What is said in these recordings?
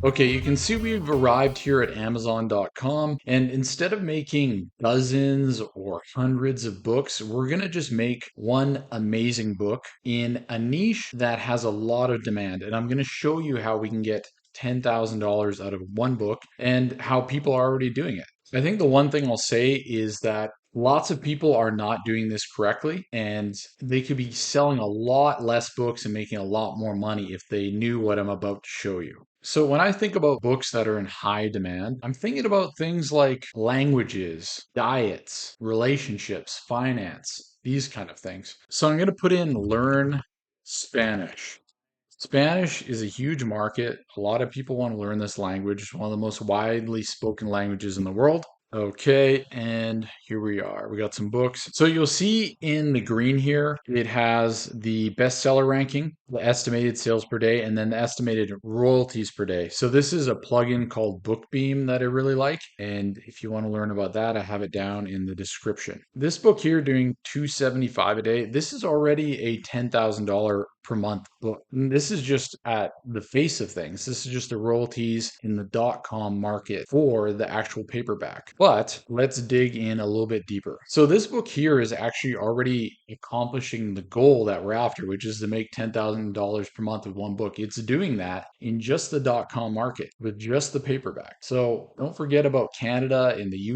Okay, you can see we've arrived here at Amazon.com, and instead of making dozens or hundreds of books, we're going to just make one amazing book in a niche that has a lot of demand. And I'm going to show you how we can get $10,000 out of one book and how people are already doing it. I think the one thing I'll say is that lots of people are not doing this correctly, and they could be selling a lot less books and making a lot more money if they knew what I'm about to show you. So, when I think about books that are in high demand, I'm thinking about things like languages, diets, relationships, finance, these kind of things. So, I'm going to put in learn Spanish. Spanish is a huge market. A lot of people want to learn this language. It's one of the most widely spoken languages in the world. Okay, and here we are. We got some books. So you'll see in the green here, it has the bestseller ranking, the estimated sales per day, and then the estimated royalties per day. So this is a plugin called Bookbeam that I really like. And if you want to learn about that, I have it down in the description. This book here doing 275 a day, this is already a $10,000 per month book. And this is just at the face of things. This is just the royalties in the .com market for the actual paperback. But let's dig in a little bit deeper. So this book here is actually already accomplishing the goal that we're after, which is to make $10,000 per month with one book. It's doing that in just the .com market with just the paperback. So don't forget about Canada and the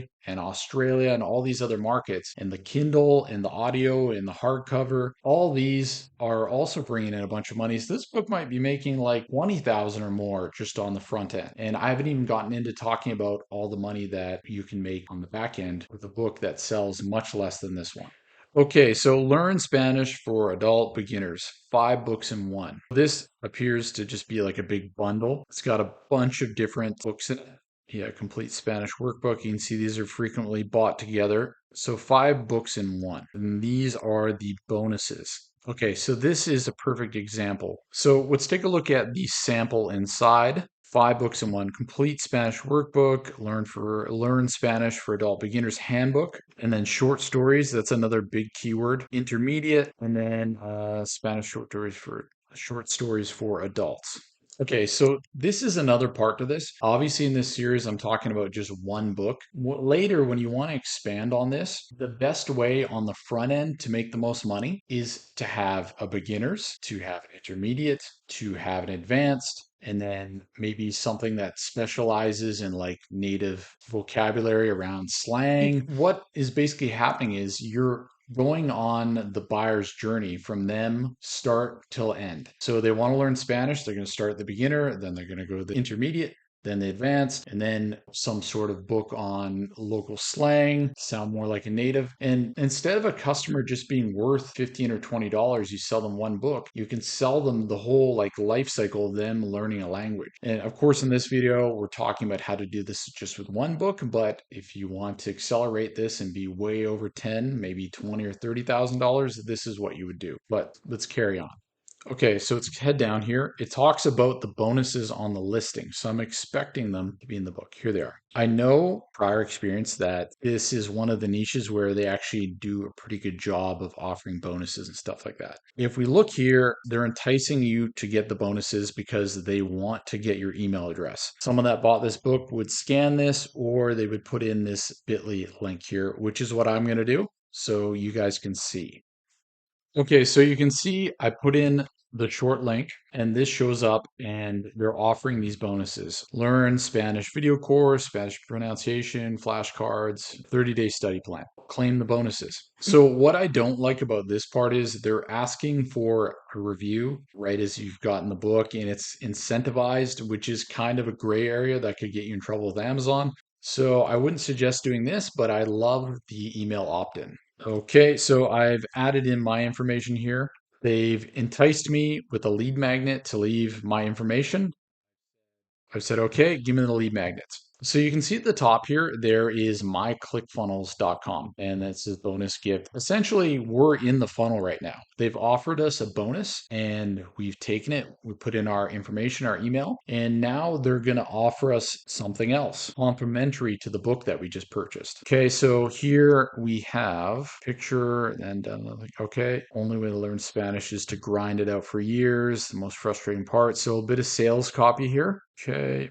UK and Australia and all these other markets, and the Kindle and the audio and the hardcover. All these are also bringing in a bunch of money. So this book might be making like 20,000 or more just on the front end. And I haven't even gotten into talking about all the money that you can make on the back end with a book that sells much less than this one. Okay, so learn Spanish for adult beginners, 5 books in one. This appears to just be like a big bundle. It's got a bunch of different books in it. Yeah, complete Spanish workbook. You can see these are frequently bought together. So 5 books in one. And these are the bonuses. Okay, so this is a perfect example. So let's take a look at the sample inside. 5 books in one, complete Spanish workbook, learn Spanish for adult beginners handbook, and then short stories. That's another big keyword. Intermediate, and then Spanish short stories for adults. Okay, so this is another part to this. Obviously, in this series, I'm talking about just one book. Later, when you want to expand on this, the best way on the front end to make the most money is to have a beginners, to have an intermediate, to have an advanced, and then maybe something that specializes in like native vocabulary around slang. What is basically happening is you're going on the buyer's journey from them start till end. So they want to learn Spanish, they're going to start at the beginner, then they're going to go to the intermediate, then the advanced, and then some sort of book on local slang, sound more like a native. And instead of a customer just being worth $15 or $20, you sell them one book, you can sell them the whole like life cycle of them learning a language. And of course, in this video, we're talking about how to do this just with one book. But if you want to accelerate this and be way over 10, maybe 20 or $30,000, this is what you would do. But let's carry on. Okay, so let's head down here. It talks about the bonuses on the listing. So I'm expecting them to be in the book. Here they are. I know prior experience that this is one of the niches where they actually do a pretty good job of offering bonuses and stuff like that. If we look here, they're enticing you to get the bonuses because they want to get your email address. Someone that bought this book would scan this, or they would put in this bit.ly link here, which is what I'm going to do so you guys can see. Okay, so you can see I put in the short link and this shows up and they're offering these bonuses. Learn Spanish video course, Spanish pronunciation, flashcards, 30-day study plan. Claim the bonuses. So what I don't like about this part is they're asking for a review right as you've gotten the book and it's incentivized, which is kind of a gray area that could get you in trouble with Amazon. So I wouldn't suggest doing this, but I love the email opt-in. Okay, so I've added in my information here. They've enticed me with a lead magnet to leave my information. I've said, okay, give me the lead magnet. So you can see at the top here, there is myclickfunnels.com, and that's a bonus gift. Essentially, we're in the funnel right now. They've offered us a bonus and we've taken it. We put in our information, our email, and now they're going to offer us something else complimentary to the book that we just purchased. Okay, so here we have picture and okay, only way to learn Spanish is to grind it out for years. The most frustrating part. So a bit of sales copy here. Okay,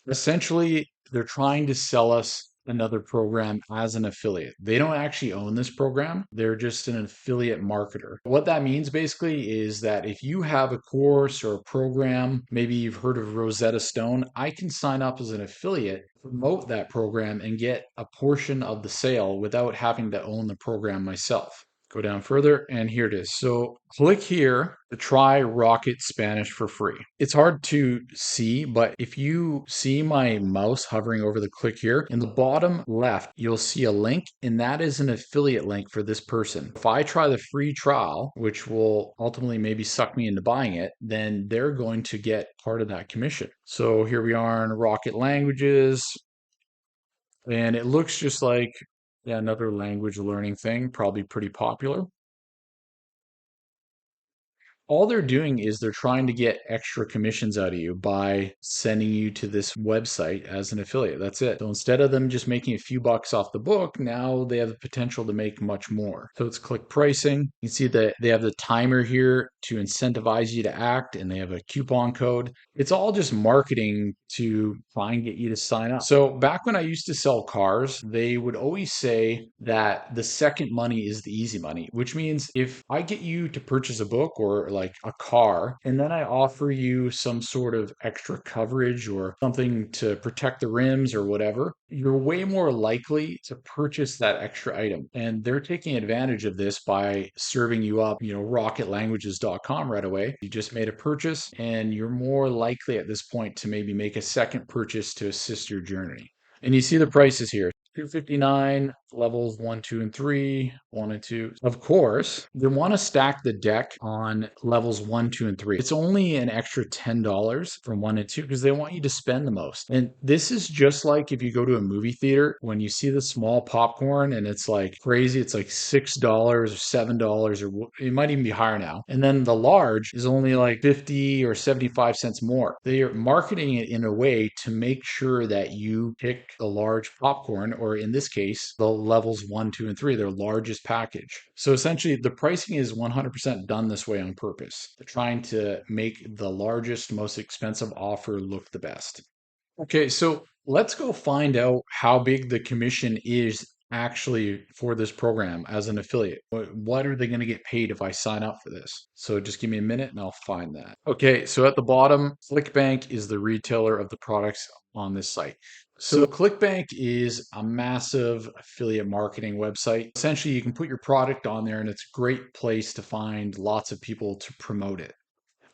essentially, they're trying to sell us another program as an affiliate. They don't actually own this program. They're just an affiliate marketer. What that means basically is that if you have a course or a program, maybe you've heard of Rosetta Stone, I can sign up as an affiliate, promote that program, and get a portion of the sale without having to own the program myself. Go down further, and here it is. So click here to try Rocket Spanish for free. It's hard to see, but if you see my mouse hovering over the click here, in the bottom left, you'll see a link, and that is an affiliate link for this person. If I try the free trial, which will ultimately maybe suck me into buying it, then they're going to get part of that commission. So here we are in Rocket Languages, and it looks just like, yeah, another language learning thing, probably pretty popular. All they're doing is they're trying to get extra commissions out of you by sending you to this website as an affiliate. That's it. So instead of them just making a few bucks off the book, now they have the potential to make much more. So it's click pricing. You can see that they have the timer here to incentivize you to act, and they have a coupon code. It's all just marketing to try and get you to sign up. So back when I used to sell cars, they would always say that the second money is the easy money, which means if I get you to purchase a book or like a car, and then I offer you some sort of extra coverage or something to protect the rims or whatever, you're way more likely to purchase that extra item. And they're taking advantage of this by serving you up, rocketlanguages.com right away. You just made a purchase and you're more likely at this point to maybe make a second purchase to assist your journey. And you see the prices here. 259 levels 1, 2, and 3, 1 and 2. Of course, they want to stack the deck on levels 1, 2, and 3. It's only an extra $10 from 1 and 2 because they want you to spend the most. And this is just like if you go to a movie theater when you see the small popcorn and it's like crazy, it's like $6 or $7 or it might even be higher now. And then the large is only like 50 or 75 cents more. They are marketing it in a way to make sure that you pick the large popcorn, or in this case, the levels 1, 2, and 3, their largest package. So essentially, the pricing is 100% done this way on purpose. They're trying to make the largest, most expensive offer look the best. Okay, so let's go find out how big the commission is actually for this program as an affiliate. What are they going to get paid if I sign up for this? So just give me a minute and I'll find that. Okay, so at the bottom, ClickBank is the retailer of the products on this site. So ClickBank is a massive affiliate marketing website. Essentially, you can put your product on there and it's a great place to find lots of people to promote it.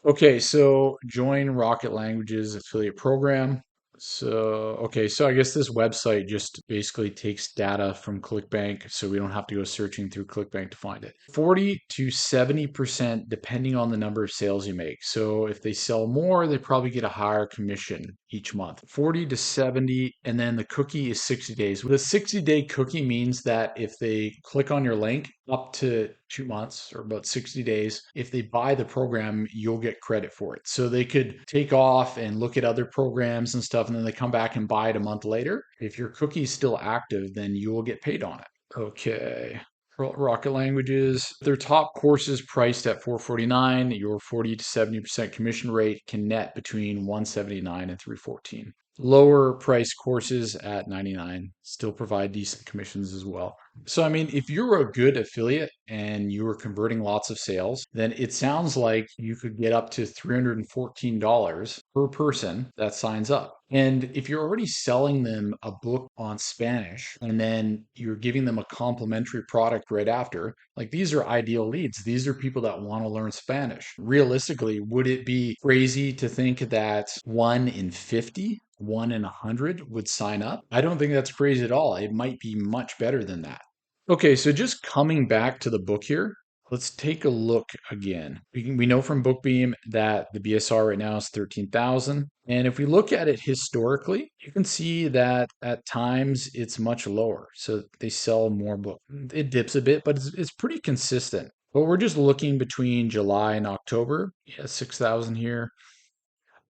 Okay, so join Rocket Languages affiliate program. So I guess this website just basically takes data from ClickBank, so we don't have to go searching through ClickBank to find it. 40 to 70% depending on the number of sales you make. So if they sell more, they probably get a higher commission each month. 40 to 70, and then the cookie is 60 days. The 60-day cookie means that if they click on your link up to 2 months or about 60 days, if they buy the program, you'll get credit for it. So they could take off and look at other programs and stuff, and then they come back and buy it a month later. If your cookie is still active, then you will get paid on it. Okay. Rocket Languages. Their top courses priced at $449. Your 40 to 70% commission rate can net between $179 and $314. Lower price courses at $99 still provide decent commissions as well. So, I mean, if you're a good affiliate and you are converting lots of sales, then it sounds like you could get up to $314 per person that signs up. And if you're already selling them a book on Spanish and then you're giving them a complimentary product right after, like these are ideal leads. These are people that want to learn Spanish. Realistically, would it be crazy to think that 1 in 50, 1 in 100 would sign up? I don't think that's crazy at all. It might be much better than that. Okay, so just coming back to the book here, let's take a look again. We know from Bookbeam that the BSR right now is 13,000. And if we look at it historically, you can see that at times it's much lower. So they sell more books. It dips a bit, but it's pretty consistent. But we're just looking between July and October. Yeah, 6,000 here.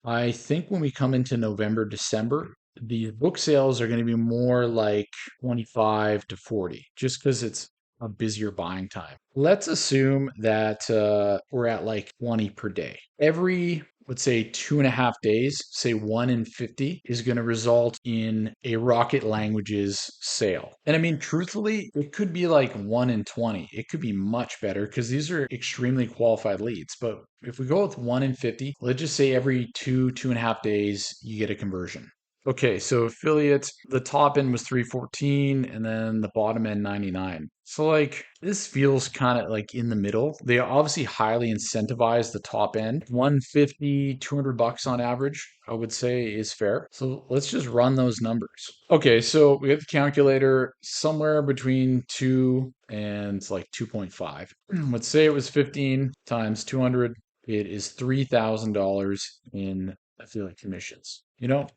I think when we come into November, December, the book sales are going to be more like 25 to 40, just because it's a busier buying time. Let's assume that we're at like 20 per day. Every, let's say, 2.5 days, say 1 in 50, is going to result in a Rocket Languages sale. And I mean, truthfully, it could be like 1 in 20. It could be much better because these are extremely qualified leads. But if we go with 1 in 50, let's just say every 2.5 days, you get a conversion. Okay, so affiliates, the top end was 314 and then the bottom end 99. So like this feels kind of like in the middle. They obviously highly incentivize the top end. 150, $200 on average, I would say is fair. So let's just run those numbers. Okay, so we have the calculator somewhere between 2 and like 2.5. Let's say it was 15 times 200. It is $3,000 in affiliate commissions.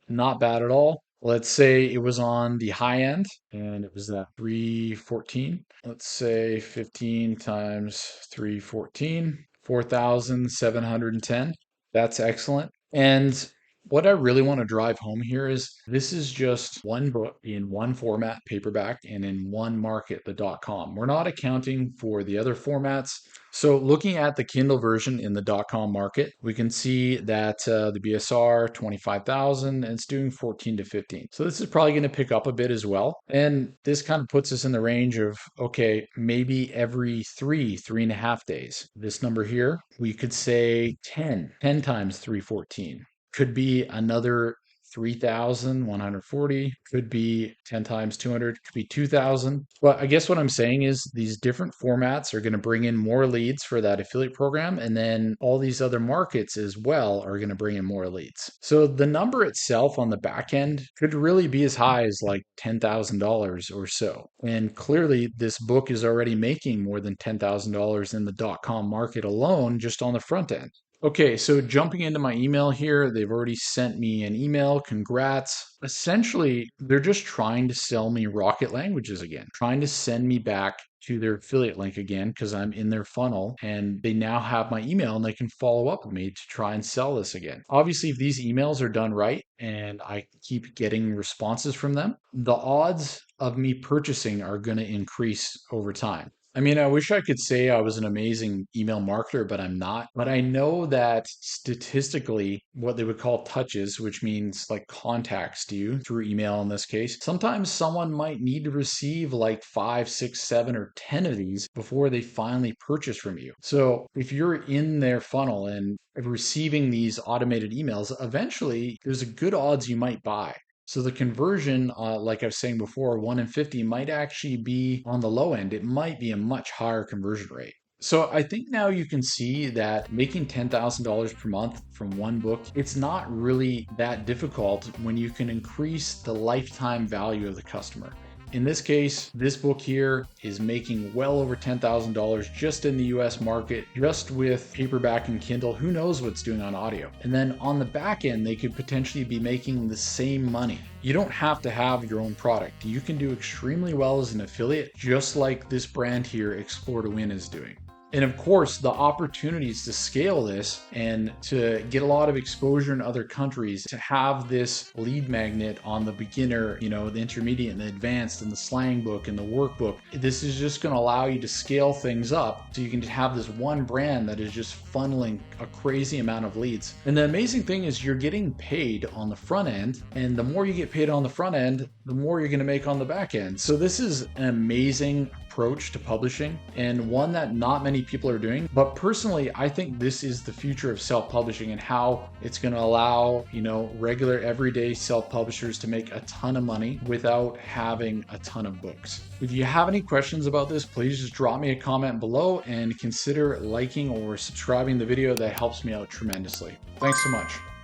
Not bad at all. Let's say it was on the high end and it was at 314. Let's say 15 times 314, 4,710. That's excellent. And what I really want to drive home here is this is just one book in one format, paperback, and in one market, the .com. We're not accounting for the other formats. So looking at the Kindle version in the .com market, we can see that the BSR 25,000 and it's doing 14 to 15. So this is probably going to pick up a bit as well. And this kind of puts us in the range of, okay, maybe every 3.5 days. This number here, we could say 10 times 314. Could be another 3,140, could be 10 times 200, could be 2,000. But I guess what I'm saying is these different formats are going to bring in more leads for that affiliate program. And then all these other markets as well are going to bring in more leads. So the number itself on the back end could really be as high as like $10,000 or so. And clearly, this book is already making more than $10,000 in the .com market alone just on the front end. Okay, so jumping into my email here, they've already sent me an email. Congrats. Essentially, they're just trying to sell me Rocket Languages again, trying to send me back to their affiliate link again because I'm in their funnel and they now have my email and they can follow up with me to try and sell this again. Obviously, if these emails are done right and I keep getting responses from them, the odds of me purchasing are going to increase over time. I mean, I wish I could say I was an amazing email marketer, but I'm not. But I know that statistically, what they would call touches, which means like contacts to you through email in this case, sometimes someone might need to receive like 5, 6, 7, or 10 of these before they finally purchase from you. So if you're in their funnel and receiving these automated emails, eventually there's a good odds you might buy. So the conversion, like I was saying before, 1 in 50 might actually be on the low end. It might be a much higher conversion rate. So I think now you can see that making $10,000 per month from one book, it's not really that difficult when you can increase the lifetime value of the customer. In this case, this book here is making well over $10,000 just in the US market, just with paperback and Kindle. Who knows what's doing on audio? And then on the back end, they could potentially be making the same money. You don't have to have your own product. You can do extremely well as an affiliate, just like this brand here, Explore to Win, is doing. And of course, the opportunities to scale this and to get a lot of exposure in other countries, to have this lead magnet on the beginner, the intermediate and the advanced and the slang book and the workbook, this is just going to allow you to scale things up so you can have this one brand that is just funneling a crazy amount of leads. And the amazing thing is you're getting paid on the front end, and the more you get paid on the front end, the more you're going to make on the back end. So this is an amazing approach to publishing and one that not many people are doing. But personally, I think this is the future of self-publishing and how it's going to allow, regular everyday self-publishers to make a ton of money without having a ton of books. If you have any questions about this, please just drop me a comment below and consider liking or subscribing the video. That helps me out tremendously. Thanks so much.